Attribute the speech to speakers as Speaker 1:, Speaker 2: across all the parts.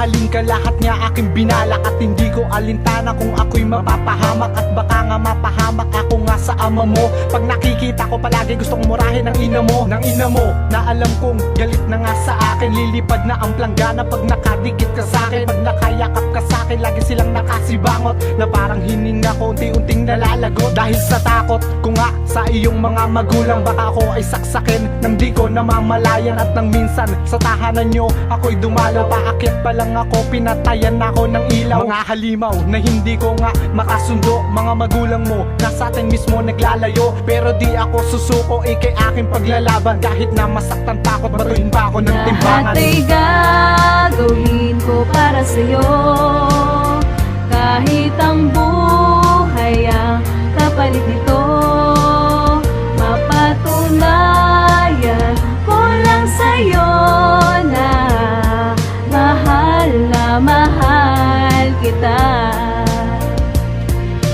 Speaker 1: mahalin ka, lahat niya aking binalak. At hindi ko alintana kung ako'y mapapahamak. At baka nga mapahamak ako nga sa ama mo. Pag nakikita ko palagi gustong murahin ng ina mo. Na alam kong galit na nga sa akin. Lilipad na ang planggana pag nakadikit ka sa akin. Pag nakayakap ka sa akin, lagi silang nakasibangot. Na parang hininga ko unti-unting nalalagot. Dahil sa takot ko nga sa iyong mga magulang, baka ako ay saksakin nang di ko namamalayan. At nang minsan sa tahanan nyo ako'y dumalaw. Paakyat pa lang ako, pinatayan ako ng ilaw. Mga halimaw na hindi ko nga makasundo. Mga magulang mo nasa atin mismo naglalayo. Pero di ako susuko, ikay aking paglalaban. Kahit na masaktan pa ako't batuhin pa ako ng timbangan.
Speaker 2: Lahat ay gagawin ko para sa'yo. Kahit ang buhay ang kapalit nito, mapatunayan ko lang sa'yo na mahal kita.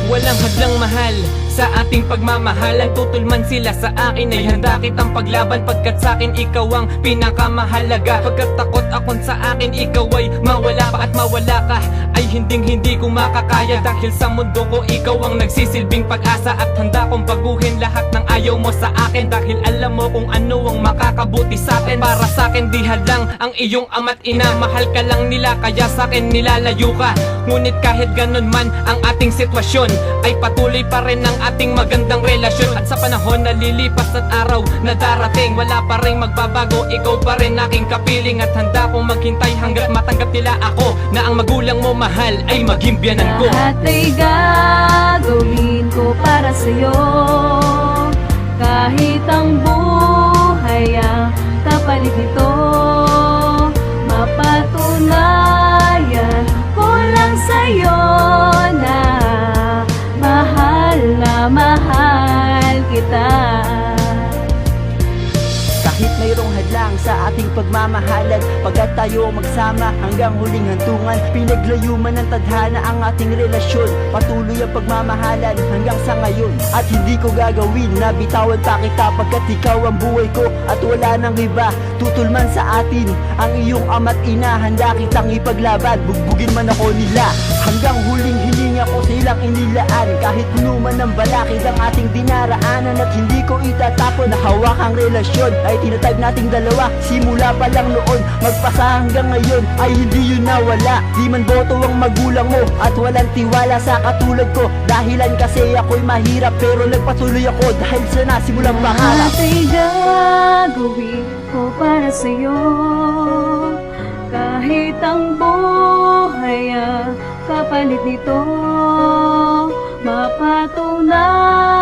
Speaker 3: Walang hadlang mahal sa ating pagmamahalan. Tutol man sila sa akin ay handa kitang paglaban. Pagkat sa akin ikaw ang pinakamahalaga. Pagkat takot akon sa akin ikaw ay mawala pa. At mawala ka ay hindi ko makakaya. Dahil sa mundo ko ikaw ang nagsisilbing pag-asa. At handa kong baguhin lahat ng ayaw mo sa akin. Dahil alam mo kung ano ang makakabuti sa akin. Para sa akin di hadlang ang iyong ama't ina. Mahal ka lang nila kaya sa akin nilalayo ka. Ngunit kahit ganun man ang ating sitwasyon, ay patuloy pa rin ang ating magandang relasyon. At sa panahon na lilipas at araw na darating, wala pa rin magbabago, ikaw pa rin aking kapiling. At handa kong maghintay hanggat matanggap nila ako na ang magulang mo mahal ay maging biyanan ko.
Speaker 2: Lahat ay gagawin ko para sa'yo. Kahit ang buhay ang kapalit nito, mapatunayan ko lang sa'yo na mahal kita.
Speaker 4: Kahit mayroong hadlang sa ating pagmamahalan, pagkat tayo magsama hanggang huling hantungan. Pinaglayo man ng tadhana ang ating relasyon, patuloy ang pagmamahalan hanggang sa ngayon. At hindi ko gagawin na bitawan pa kita, pagkat ikaw ang buhay ko at wala nang iba. Tutol man sa atin ang iyong ama't ina, handa kitang ipaglaban, bugbugin man ako nila. Hanggang huling hininga ko sa ilang inilaan, kahit puno man ng balakid ang ating dinaraanan. At hindi ko itatapon na hawak ang relasyon ay tinatype nating dalawa. Simula pa lang noon, magpasa hanggang ngayon ay hindi yun nawala. Di man boto ang magulang mo at walang tiwala sa katulad ko. Dahilan kasi ako'y mahirap, pero nagpatuloy ako dahil sa nasimulang pangarap.
Speaker 2: Lahat ay gagawin ko para sa'yo. Kahit ang buhay ang kapalit nito, mapatunayan